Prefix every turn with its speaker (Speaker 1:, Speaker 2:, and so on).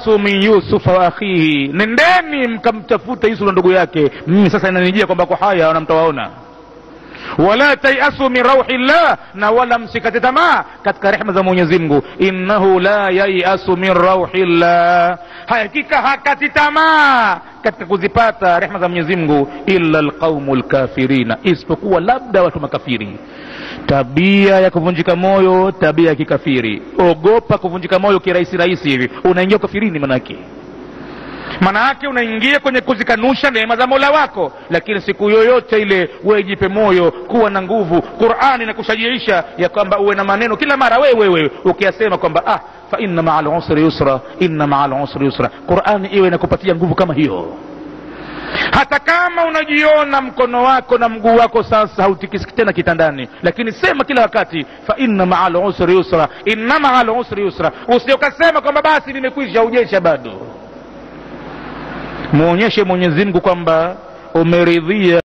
Speaker 1: min Yusuf wa akhihi, nendeni mkamtafuta Yusuf na ndugu yake. Mimi sasa inanijia kwamba kwa haya wanamtawaona. Wala tayasu min rauhillah, na wala msikate tamaa katika rehema za Mwenyezi Mungu. Innahu la yayasu min rauhillah, hakika hakati tamaa katika kuzipata rehema za Mwenyezi Mungu illa alqaumul kafirina, isipokuwa labda watu makafiri. Tabia ya kuvunjika moyo, tabia ya kikafiri. Ogopa kuvunjika moyo kirahisi rahisi hivi, unaingia kafirini. Manake unaingia kwenye kuzikanusha neema za Mola wako. Lakini siku yoyote ile wewe jipe moyo, kuwa na nguvu. Qur'ani inakushajiisha ya kwamba uwe na maneno kila mara wewe ukiyasema kwamba fa inna ma'al usri yusra, inna ma'al usri yusra. Qur'ani iwe inakupatia nguvu kama hiyo. Hata kama unajiona mkono wako na mguu wako sasa hautikisiki tena kitandani, lakini sema kila wakati fa inna ma'al usri yusra, inna ma'al usri yusra. Usiokasema kwamba basi nimekwisha, ujesha bado. Muonyeshe Mwenyezi Mungu kwamba umeridhia